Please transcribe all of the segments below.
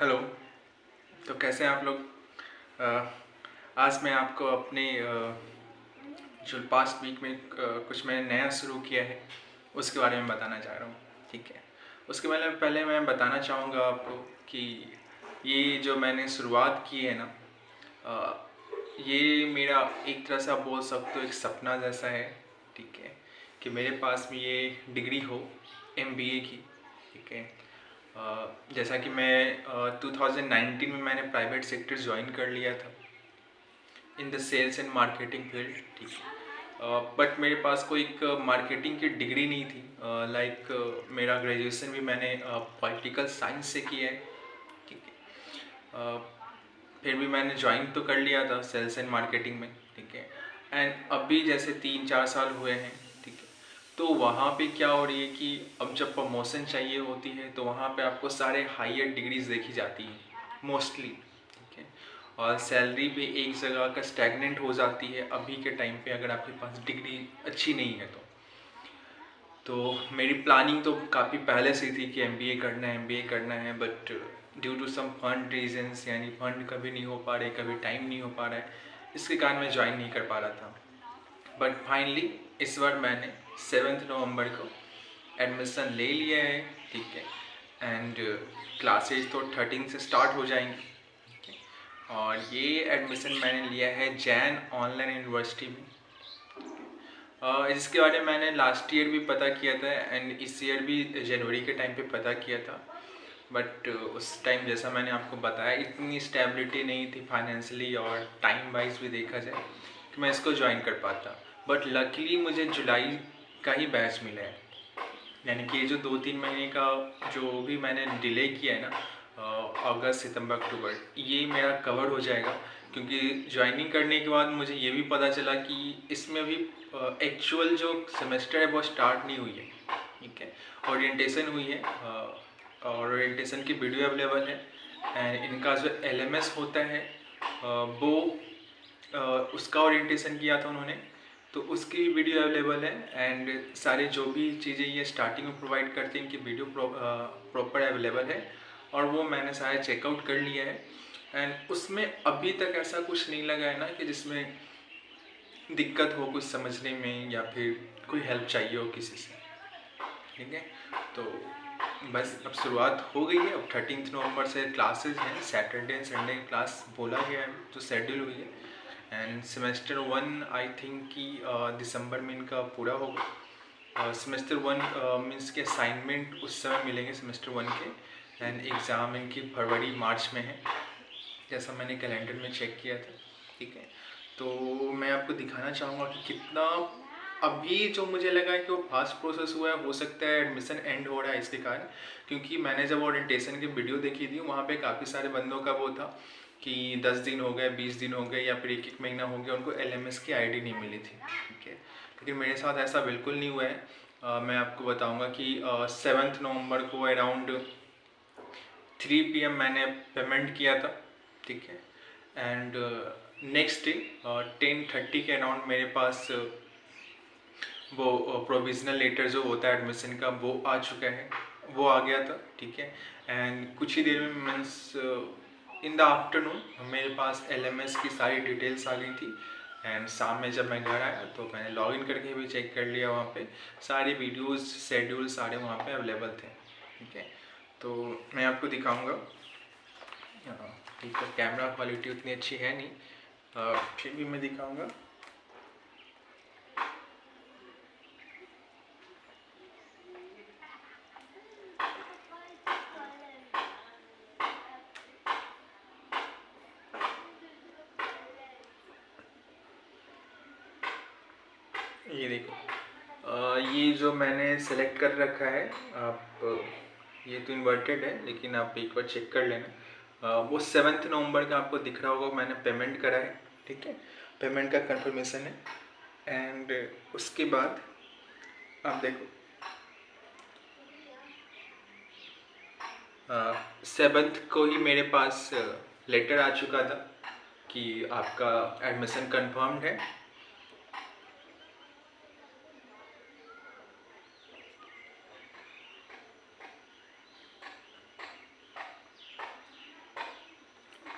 Hello. तो कैसे हैं आप लोग? अ, आज मैं आपको अपने जो पास्ट वीक में कुछ मैंने नया शुरू किया है उसके बारे में बताना चाह रहा हूँ। ठीक है। उसके पहले मैं बताना चाहूँगा आपको कि ये जो मैंने शुरुआत की है ना, अ, ये मेरा एक तरह से आप बोल सकते हो एक सपना जैसा है। ठीक है, कि मेरे पास में ये डिग्री हो MBA की। ठीक है। जैसा कि मैं 2019 में मैंने प्राइवेट सेक्टर ज्वाइन कर लिया था in the sales and marketing field. ठीक है। बट मेरे पास कोई एक मार्केटिंग की डिग्री नहीं थी। मेरा ग्रेजुएशन भी मैंने पॉलिटिकल साइंस से किया है। ठीक है। फिर भी मैंने ज्वाइन तो कर लिया था सेल्स एंड मार्केटिंग में। ठीक है। एंड अभी जैसे 3-4 साल हुए हैं। ठीक है। तो वहाँ पे क्या हो रही है कि अब जब प्रमोशन चाहिए होती है तो वहाँ पे आपको सारे हायर डिग्रीज देखी जाती हैं मोस्टली। ठीक है। और सैलरी भी एक जगह का स्टैगनेंट हो जाती है अभी के टाइम पे, अगर आपके पास डिग्री अच्छी नहीं है तो मेरी प्लानिंग तो काफ़ी पहले से थी कि MBA करना है, but due to some fund reasons, यानी फंड कभी नहीं हो पा रहे, कभी टाइम नहीं हो पा रहा है, इसके कारण मैं ज्वाइन नहीं कर पा रहा था। बट फाइनली इस बार मैंने 7 नवंबर को एडमिशन ले लिया है। ठीक है। एंड क्लासेज तो 13 से स्टार्ट हो जाएंगी। ठीक है। और ये एडमिशन मैंने लिया है जैन ऑनलाइन यूनिवर्सिटी में। इसके बारे में मैंने लास्ट ईयर भी पता किया था एंड इस ईयर भी जनवरी के टाइम पे पता किया था। बट उस टाइम जैसा मैंने आपको बताया इतनी स्टेबिलिटी नहीं थी फाइनेंशियली और टाइम वाइज भी देखा जाए कि मैं इसको ज्वाइन कर पाता। बट लकीली मुझे जुलाई का ही बैच मिला है, यानी कि ये जो 2-3 महीने का जो भी मैंने डिले किया है ना, अगस्त सितंबर अक्टूबर, ये मेरा कवर हो जाएगा। क्योंकि ज्वाइनिंग करने के बाद मुझे ये भी पता चला कि इसमें अभी एक्चुअल जो सेमेस्टर है वो स्टार्ट नहीं हुई है। ठीक है। ओरिएंटेशन हुई है और ओरिएंटेशन की वीडियो अवेलेबल है। एंड इनका जो LMS होता है वो उसका ओरिएंटेशन किया था उन्होंने, तो उसकी वीडियो अवेलेबल है। एंड सारे जो भी चीज़ें ये स्टार्टिंग में प्रोवाइड करते हैं इनकी वीडियो प्रॉपर अवेलेबल है और वो मैंने सारा चेकआउट कर लिया है। एंड उसमें अभी तक ऐसा कुछ नहीं लगा है ना कि जिसमें दिक्कत हो कुछ समझने में या फिर कोई हेल्प चाहिए हो किसी से। ठीक है। तो बस अब शुरुआत हो गई है। अब 13 नवंबर से क्लासेस हैं, सैटरडे एंड संडे क्लास बोला गया है तो शेड्यूल हुई है। एंड सेमेस्टर 1 आई थिंक कि दिसंबर में इनका पूरा होगा। सेमेस्टर 1 मीन्स के असाइनमेंट उस समय मिलेंगे सेमेस्टर 1 के। एंड एग्ज़ाम इनकी फरवरी मार्च में है, जैसा मैंने कैलेंडर में चेक किया था। ठीक है। तो मैं आपको दिखाना चाहूँगा कि कितना अभी जो मुझे लगा है कि वो फास्ट प्रोसेस हुआ है, हो सकता है एडमिशन एंड हो रहा है इसके कारण। क्योंकि मैंने जब ओरिएंटेशन की वीडियो देखी थी वहाँ पे काफ़ी सारे बंदों का वो था कि 10 दिन हो गए, 20 दिन हो गए या फिर 1-1 महीना हो गया, उनको LMS की ID नहीं मिली थी। ठीक है। लेकिन मेरे साथ ऐसा बिल्कुल नहीं हुआ है। मैं आपको बताऊँगा कि 7 नवंबर को अराउंड 3 PM मैंने पेमेंट किया था। ठीक है। एंड नेक्स्ट डे 10:30 के अराउंड मेरे पास वो प्रोविज़नल लेटर जो होता है एडमिशन का वो आ चुका है, वो आ गया था। ठीक है। एंड कुछ ही देर में मीन्स इन द आफ्टरनून मेरे पास LMS की सारी डिटेल्स आ गई थी। एंड शाम में जब मैं घर आया तो मैंने लॉगिन करके भी चेक कर लिया, वहाँ पे सारी वीडियोस शेड्यूल सारे वहाँ पे अवेलेबल थे। ठीक है। तो मैं आपको दिखाऊंगा। ठीक है, कैमरा क्वालिटी उतनी अच्छी है नहीं, फिर भी मैं दिखाऊंगा। ये देखो, ये जो मैंने सेलेक्ट कर रखा है, आप ये तो इन्वर्टेड है लेकिन आप एक बार चेक कर लेना। वो 7 नवंबर का आपको दिख रहा होगा, मैंने पेमेंट करा है। ठीक है। पेमेंट का कंफर्मेशन है। एंड उसके बाद आप देखो 7th को ही मेरे पास लेटर आ चुका था कि आपका एडमिशन कंफर्म्ड है।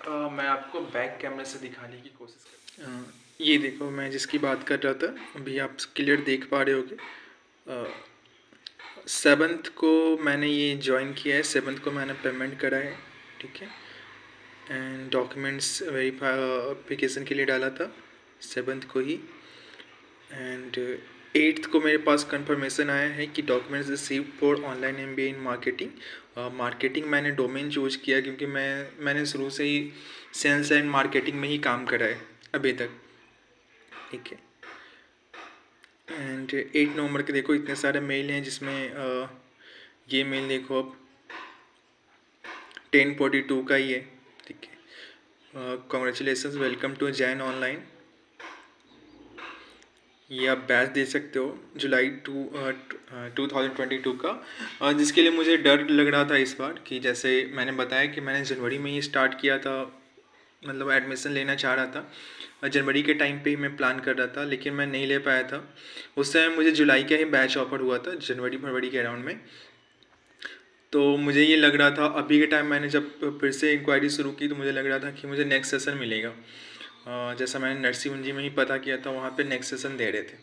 मैं आपको बैक कैमरे से दिखाने की कोशिश कर ये देखो, मैं जिसकी बात कर रहा था अभी आप क्लियर देख पा रहे होगे। 7th को मैंने ये ज्वाइन किया है, 7th को मैंने पेमेंट करा है, ठीक है। एंड डॉक्यूमेंट्स वेरिफिकेशन के लिए डाला था 7th को ही। एंड 8th को मेरे पास कंफर्मेशन आया है कि documents receive for online MBA in marketing. Marketing मैंने डोमेन चूज किया क्योंकि मैंने शुरू से ही सेल्स एंड मार्केटिंग में ही काम करा है अभी तक, ठीक है। एंड 8 नवंबर के देखो इतने सारे मेल हैं, जिसमें ये मेल देखो अब 10:42 का ही है, ठीक है। Congratulations, welcome to Jain online. ये आप बैच दे सकते हो जुलाई 2022 का, जिसके लिए मुझे डर लग रहा था इस बार कि जैसे मैंने बताया कि मैंने जनवरी में ही स्टार्ट किया था, मतलब एडमिशन लेना चाह रहा था और जनवरी के टाइम पे ही मैं प्लान कर रहा था, लेकिन मैं नहीं ले पाया था। उस समय मुझे जुलाई का ही बैच ऑफर हुआ था, जनवरी फरवरी के अराउंड में। तो मुझे ये लग रहा था अभी के टाइम, मैंने जब फिर से इंक्वायरी शुरू की तो मुझे लग रहा था कि मुझे नेक्स्ट सेशन मिलेगा। जैसा मैंने नरसिंह मुंजी में ही पता किया था, वहाँ पे नेक्स्ट सेशन दे रहे थे।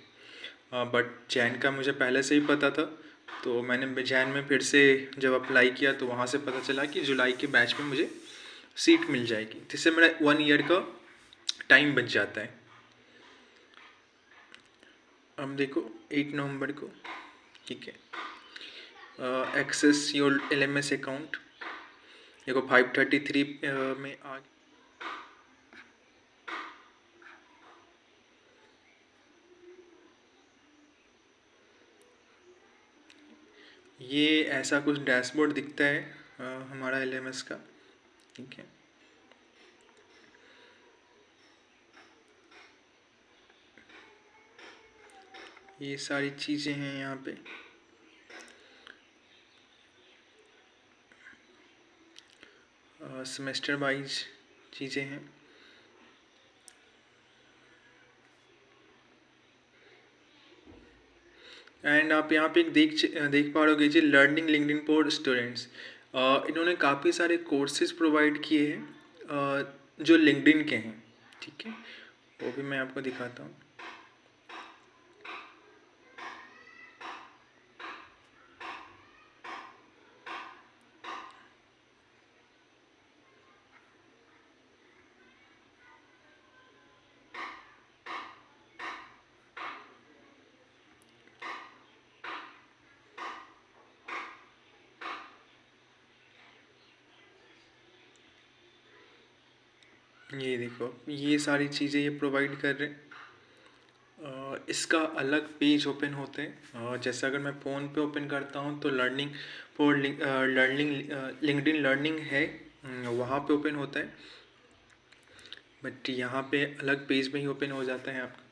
बट जैन का मुझे पहले से ही पता था, तो मैंने जैन में फिर से जब अप्लाई किया तो वहाँ से पता चला कि जुलाई के बैच में मुझे सीट मिल जाएगी, जिससे मेरा 1 ईयर का टाइम बच जाता है। अब देखो 8 नवंबर को, ठीक है, एक्सेस योर LMS अकाउंट, देखो 5:33 में आ ये ऐसा कुछ डैशबोर्ड दिखता है हमारा LMS का, ठीक है। ये सारी चीज़ें हैं यहाँ पे। सेमेस्टर वाइज चीज़ें हैं। एंड आप यहाँ पे एक देख पा रहे जी, लर्निंग लिंक्डइन फॉर स्टूडेंट्स। इन्होंने काफ़ी सारे कोर्सेज प्रोवाइड किए हैं जो लिंक्डइन के हैं, ठीक है। वो भी मैं आपको दिखाता हूँ। ये देखो, ये सारी चीज़ें ये प्रोवाइड कर रहे हैं। इसका अलग पेज ओपन होते हैं। जैसे अगर मैं फ़ोन पे ओपन करता हूँ तो लर्निंग फॉर लिंक्डइन लर्निंग है, वहाँ पे ओपन होता है। बट यहाँ पे अलग पेज में ही ओपन हो जाता है आपका।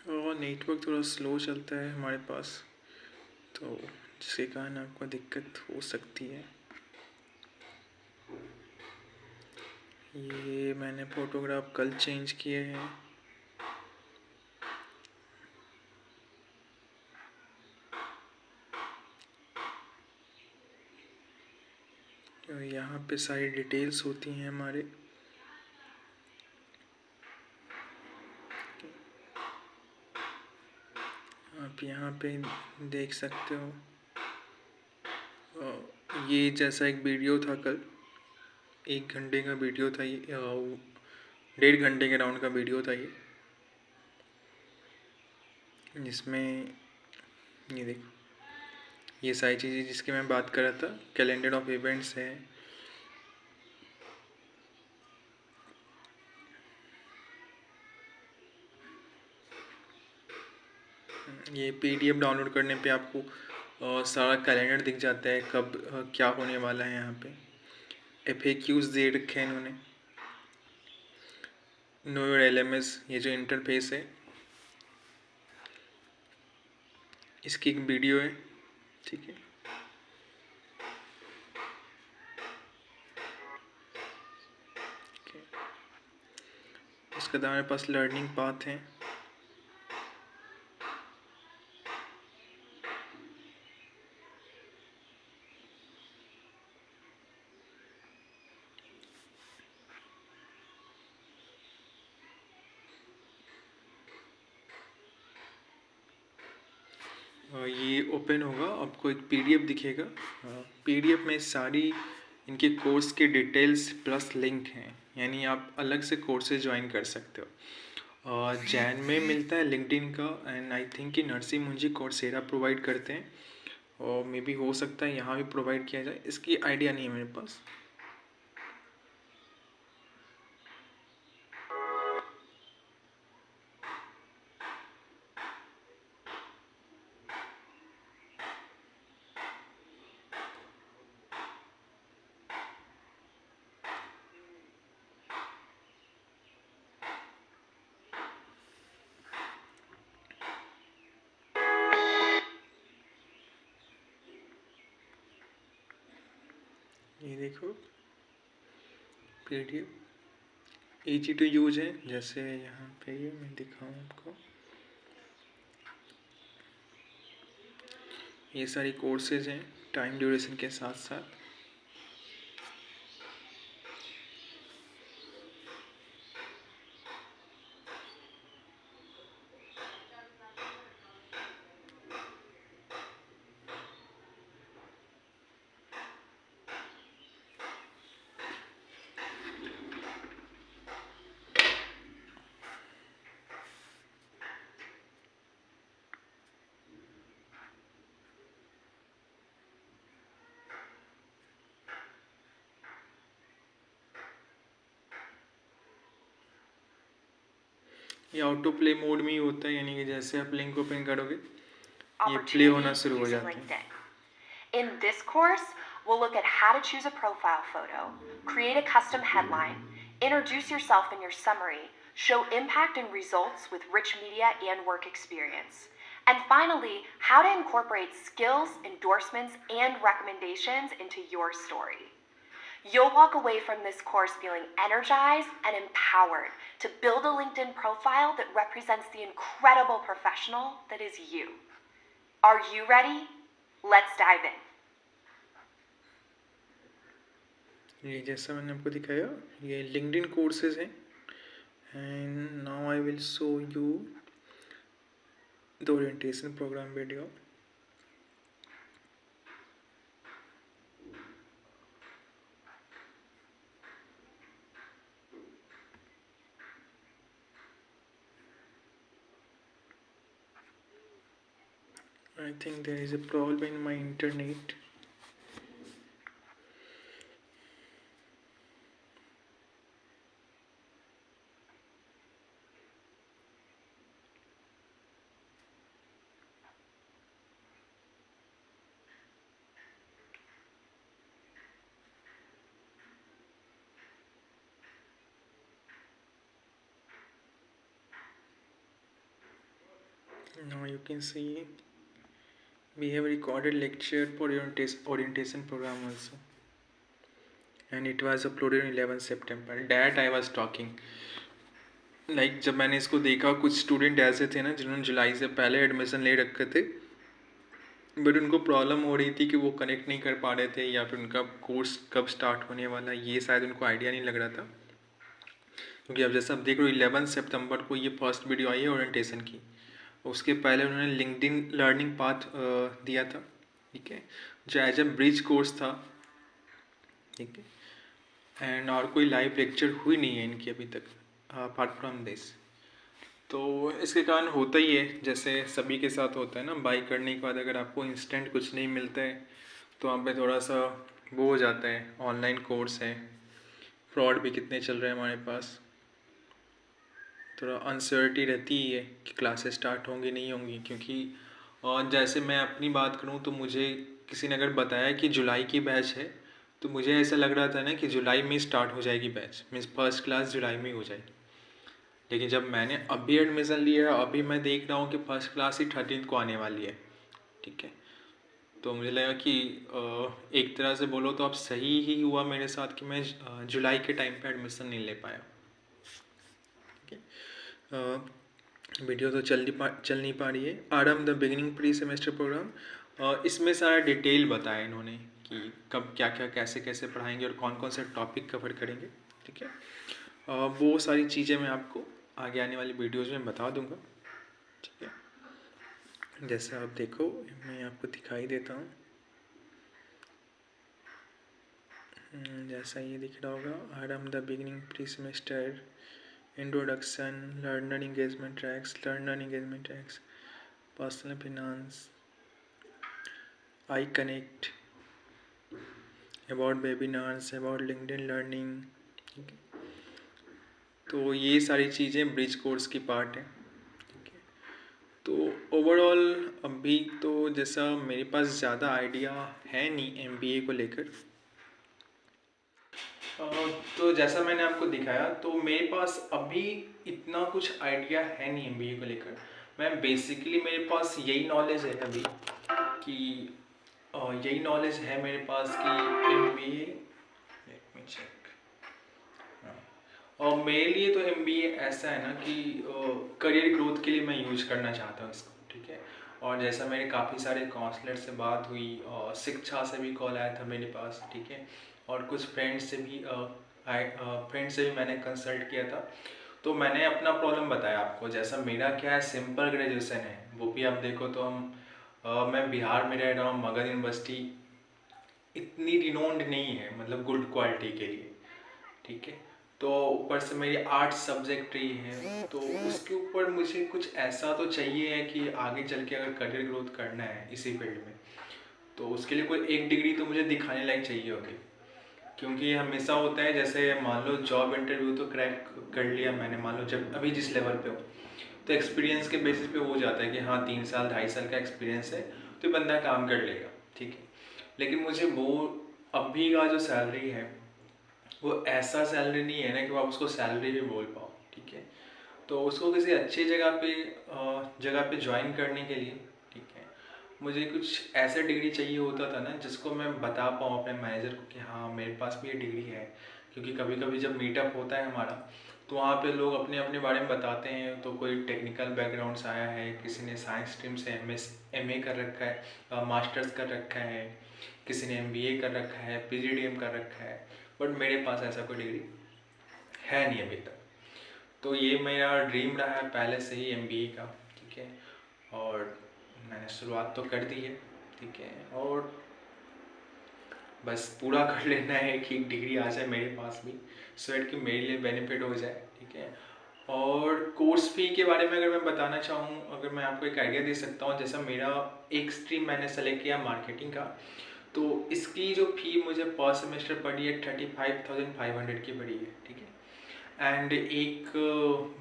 और नेटवर्क थोड़ा स्लो चलता है हमारे पास, तो जिसके कारण आपको दिक्कत हो सकती है। ये मैंने फ़ोटोग्राफ कल चेंज किए हैं। तो यहाँ पे सारी डिटेल्स होती हैं हमारे। आप यहाँ पे देख सकते हो। ये जैसा एक वीडियो था कल, 1 घंटे का वीडियो था ये, 1.5 घंटे के राउंड का वीडियो था ये, जिसमें ये देखो ये सारी चीज़ें जिसकी मैं बात कर रहा था, कैलेंडर ऑफ इवेंट्स है। ये PDF डाउनलोड करने पे आपको सारा कैलेंडर दिख जाता है, कब क्या होने वाला है। यहाँ पे FAQs दे रखे हैं इन्होंने। नो योर LMS, ये जो इंटरफेस है, इसकी एक वीडियो है, ठीक है। उसके बाद हमारे पास लर्निंग पाथ है। ये ओपन होगा, आपको एक PDF दिखेगा। PDF में सारी इनके कोर्स के डिटेल्स प्लस लिंक हैं, यानी आप अलग से कोर्सेज ज्वाइन कर सकते हो। जैन में मिलता है लिंक्डइन का, एंड आई थिंक कि नरसिंह मुंजी कोर्सेरा प्रोवाइड करते हैं, और मे बी हो सकता है यहाँ भी प्रोवाइड किया जाए, इसकी आइडिया नहीं है मेरे पास। ये देखो PDF ईजी टू यूज है, जैसे यहाँ पे ये मैं दिखाऊँ आपको, ये सारी कोर्सेज हैं टाइम ड्यूरेशन के साथ साथ। ये ऑटो प्ले मोड में ही होता है, यानी कि जैसे आप लिंक ओपन करोगे ये प्ले होना शुरू हो जाता है। In this course, we'll look at how to choose a profile photo, create a custom headline, introduce yourself in your summary, show impact and results with rich media and work experience, and finally, how to incorporate skills, endorsements, and recommendations into your story. You'll walk away from this course feeling energized and empowered to build a LinkedIn profile that represents the incredible professional that is you. Are you ready? Let's dive in. ये जैसा मैंने आपको दिखाया, ये LinkedIn courses हैं, and now I will show you the orientation programme video. I think there is a problem in my internet. Now you can see we have recorded lecture for orientation program also, and it was uploaded on 11 September. That I was talking. Like जब मैंने इसको देखा, कुछ student ऐसे थे ना जिन्होंने जुलाई से पहले एडमिशन ले रखे थे, बट उनको प्रॉब्लम हो रही थी कि वो कनेक्ट नहीं कर पा रहे थे, या फिर उनका कोर्स कब स्टार्ट होने वाला ये शायद उनको आइडिया नहीं लग रहा था। क्योंकि अब जैसा आप देख रहे हो 11 सितंबर को ये फर्स्ट वीडियो आई है ओरिएंटेशन की, उसके पहले उन्होंने लिंक्डइन लर्निंग पाथ दिया था, ठीक है, जो एज ए ब्रिज कोर्स था, ठीक है, एंड और कोई लाइव लेक्चर हुई नहीं है इनकी अभी तक अपार्ट फ्रॉम दिस। तो इसके कारण होता ही है, जैसे सभी के साथ होता है ना, बाई करने के बाद अगर आपको इंस्टेंट कुछ नहीं मिलता है तो वहाँ पे थोड़ा सा वो हो जाता है। ऑनलाइन कोर्स है, फ्रॉड भी कितने चल रहे हैं हमारे पास, थोड़ा अनसर्टी रहती ही है कि क्लासेस स्टार्ट होंगी नहीं होंगी। क्योंकि और जैसे मैं अपनी बात करूँ तो मुझे किसी ने अगर बताया कि जुलाई की बैच है, तो मुझे ऐसा लग रहा था ना कि जुलाई में स्टार्ट हो जाएगी बैच, मीन्स फर्स्ट क्लास जुलाई में हो जाएगी। लेकिन जब मैंने अभी एडमिशन लिया अभी मैं देख रहा हूँ कि फर्स्ट क्लास ही 13th को आने वाली है, ठीक है। तो मुझे लगा कि एक तरह से बोलो तो अब सही ही हुआ मेरे साथ कि मैं जुलाई के टाइम पे एडमिशन नहीं ले पाया, ठीक है। वीडियो तो चल नहीं पा रही है। RM the beginning pre semester programme, इसमें सारा डिटेल बताया इन्होंने कि कब क्या क्या कैसे कैसे पढ़ाएंगे और कौन कौन से टॉपिक कवर करेंगे, ठीक है। वो सारी चीज़ें मैं आपको आगे आने वाली वीडियोज़ में बता दूंगा, ठीक है। जैसे आप देखो मैं आपको दिखाई देता हूँ, जैसा ये दिख रहा होगा, RM the beginning pre semester, introduction, learner engagement tracks, personal finance, I connect, about webinars, about LinkedIn learning, ठीक है। तो ये सारी चीज़ें ब्रिज कोर्स की पार्ट है, ठीक है। तो ओवरऑल अभी तो जैसा मेरे पास ज़्यादा आइडिया है नहीं एमबीए को लेकर, तो जैसा मैंने आपको दिखाया तो मेरे पास अभी इतना कुछ आइडिया है नहीं एमबीए को लेकर। मैं बेसिकली मेरे पास यही नॉलेज है अभी कि यही नॉलेज है मेरे पास कि एमबीए, लेट मी चेक, और मेरे लिए तो एमबीए ऐसा है ना कि करियर ग्रोथ के लिए मैं यूज करना चाहता हूँ इसको, ठीक है। और जैसा मेरे काफ़ी सारे काउंसलर से बात हुई और शिक्षा से भी कॉल आया था मेरे पास, ठीक है। और कुछ फ्रेंड्स से भी मैंने कंसल्ट किया था। तो मैंने अपना प्रॉब्लम बताया आपको, जैसा मेरा क्या है, सिंपल ग्रेजुएशन है, वो भी आप देखो तो मैं बिहार में रह रहा हूँ, मगध यूनिवर्सिटी इतनी रिनोन्ड नहीं है मतलब गुड क्वालिटी के लिए, ठीक है। तो ऊपर से मेरी 8 सब्जेक्ट रही है, तो उसके ऊपर मुझे कुछ ऐसा तो चाहिए है कि आगे चल के अगर करियर ग्रोथ करना है इसी फील्ड में, तो उसके लिए कोई एक डिग्री तो मुझे दिखाने लायक चाहिए होगी। क्योंकि हमेशा होता है, जैसे मान लो जॉब इंटरव्यू तो क्रैक कर लिया मैंने, मान लो जब अभी जिस लेवल पे हो, तो एक्सपीरियंस के बेसिस पे हो जाता है कि हाँ 3 साल 2.5 साल का एक्सपीरियंस है तो बंदा काम कर लेगा, ठीक है। लेकिन मुझे वो अभी का जो सैलरी है वो ऐसा सैलरी नहीं है ना कि आप उसको सैलरी भी बोल पाओ, ठीक है। तो उसको किसी अच्छी जगह पे ज्वाइन करने के लिए, ठीक है, मुझे कुछ ऐसा डिग्री चाहिए होता था ना जिसको मैं बता पाऊँ अपने मैनेजर को कि हाँ मेरे पास भी ये डिग्री है। क्योंकि कभी कभी जब मीटअप होता है हमारा, तो वहाँ पे लोग अपने अपने बारे में बताते हैं, तो कोई टेक्निकल बैकग्राउंड से आया है, किसी ने साइंस स्ट्रीम से एमए कर रखा है, मास्टर्स कर रखा है, किसी ने एमबीए कर रखा है, पीजीडीएम कर रखा है, बट मेरे पास ऐसा कोई डिग्री है नहीं अभी तक। तो ये मेरा ड्रीम रहा है पहले से ही एमबीए का, ठीक है। और मैंने शुरुआत तो कर दी है, ठीक है, और बस पूरा कर लेना है कि एक डिग्री आ जाए मेरे पास भी, सो दैट कि मेरे लिए बेनिफिट हो जाए, ठीक है। और कोर्स फी के बारे में अगर मैं बताना चाहूँ, अगर मैं आपको एक आइडिया दे सकता हूँ, जैसा मेरा एक स्ट्रीम मैंने सेलेक्ट किया मार्केटिंग का, तो इसकी जो फी मुझे पर सेमेस्टर पड़ी है 35,500 की पड़ी है, ठीक है। एंड एक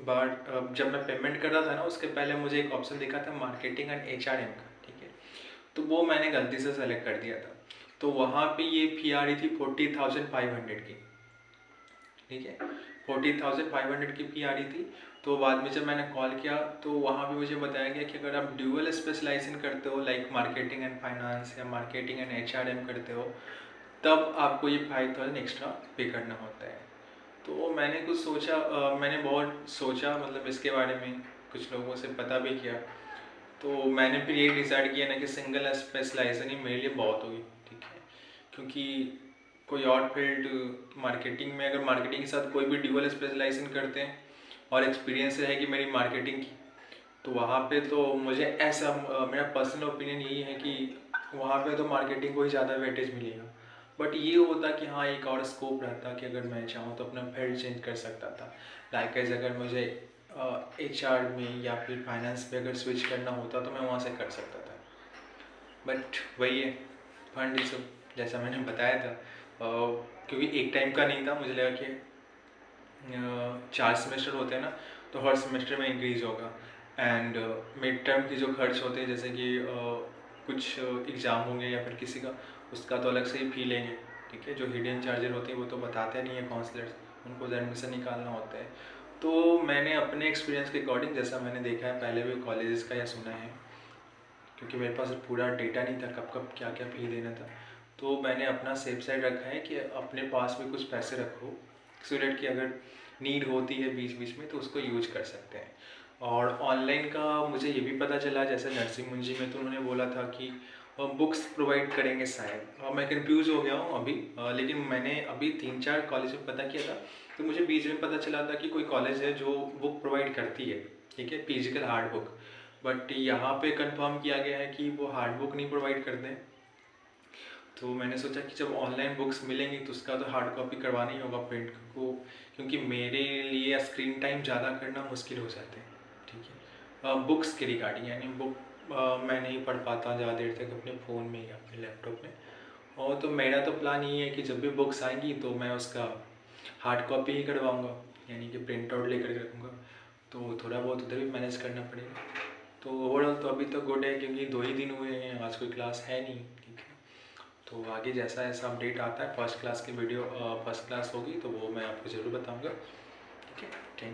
बार जब मैं पेमेंट कर रहा था ना, उसके पहले मुझे एक ऑप्शन दिखा था मार्केटिंग एंड एचआरएम का, ठीक है। तो वो मैंने गलती से सेलेक्ट कर दिया था, तो वहाँ पे ये फी आ रही थी 40,500 की, ठीक है। 40,500 की फी आ रही थी। तो बाद में जब मैंने कॉल किया तो वहाँ पे मुझे बताया गया कि अगर आप ड्यूअल स्पेशलाइजेशन करते हो, लाइक मार्केटिंग एंड फाइनेंस या मार्केटिंग एंड एचआरएम करते हो, तब आपको ये 5,000 एक्स्ट्रा पे करना होता है। तो मैंने कुछ सोचा, मैंने बहुत सोचा मतलब इसके बारे में, कुछ लोगों से पता भी किया, तो मैंने फिर ये डिसाइड किया ना कि सिंगल स्पेशलाइजेशन ही मेरे लिए बहुत होगी, ठीक है। क्योंकि कोई और फील्ड मार्केटिंग में, अगर मार्केटिंग के साथ कोई भी ड्यूअल स्पेशलाइजेशन करते हैं और एक्सपीरियंस रहेगी मेरी मार्केटिंग की, तो वहाँ पे तो मुझे ऐसा मेरा पर्सनल ओपिनियन यही है कि वहाँ पे तो मार्केटिंग को ही ज़्यादा वेटेज मिलेगा। बट ये होता कि हाँ एक और स्कोप रहता कि अगर मैं चाहूँ तो अपना फील्ड चेंज कर सकता था। लाइक अगर मुझे एचआर में या फिर फाइनेंस पे अगर स्विच करना होता तो मैं वहाँ से कर सकता था। बट वही है, फंड इस जैसा मैंने बताया था, क्योंकि एक टाइम का नहीं था, मुझे लगा कि 4 सेमेस्टर होते हैं ना, तो हर सेमेस्टर में इंक्रीज़ होगा। एंड मिड टर्म की जो खर्च होते हैं, जैसे कि कुछ एग्ज़ाम होंगे या फिर किसी का, उसका तो अलग से ही फी लेंगे, ठीक है। जो हिडन चार्जर होते हैं वो तो बताते नहीं है काउंसलर्स, उनको एडमिशन निकालना होता है। तो मैंने अपने एक्सपीरियंस के अकॉर्डिंग, जैसा मैंने देखा है पहले भी कॉलेजेस का या सुना है, क्योंकि मेरे पास पूरा डेटा नहीं था कब कब क्या क्या फ़ी देना था, तो मैंने अपना सेफ साइड रखा है कि अपने पास भी कुछ पैसे रखो, सो डैट कि अगर नीड होती है बीच बीच में तो उसको यूज कर सकते हैं। और ऑनलाइन का मुझे ये भी पता चला, जैसे नरसिंह मुंजी में तो उन्होंने बोला था कि बुक्स प्रोवाइड करेंगे शायद, और मैं कंफ्यूज हो गया हूँ अभी, लेकिन मैंने अभी 3-4 कॉलेज में पता किया था, तो मुझे बीच में पता चला था कि कोई कॉलेज है जो बुक प्रोवाइड करती है, ठीक है, फिजिकल हार्ड बुक, बट यहाँ पे कंफर्म किया गया है कि वो हार्ड बुक नहीं प्रोवाइड करते हैं। तो मैंने सोचा कि जब ऑनलाइन बुक्स मिलेंगी तो उसका तो हार्ड कॉपी करवाना ही होगा प्रिंट को, क्योंकि मेरे लिए स्क्रीन टाइम ज़्यादा करना मुश्किल हो जाते हैं, ठीक है, बुक्स के रिगार्डिंग, यानी बुक मैं नहीं पढ़ पाता ज़्यादा देर तक अपने फ़ोन में या अपने लैपटॉप में। और तो मेरा तो प्लान ये है कि जब भी बुक्स आएंगी तो मैं उसका हार्ड कॉपी ही करवाऊँगा, यानी कि प्रिंट आउट लेकर रखूँगा, तो थोड़ा बहुत उधर भी मैनेज करना पड़ेगा। तो ओवरऑल तो अभी तो गुड है, क्योंकि 2 ही दिन हुए हैं, आज कोई क्लास है नहीं, ठीक है। तो आगे जैसा ऐसा अपडेट आता है, फर्स्ट क्लास की वीडियो फर्स्ट क्लास होगी तो वो मैं आपको ज़रूर बताऊँगा, ठीक है। Thank you.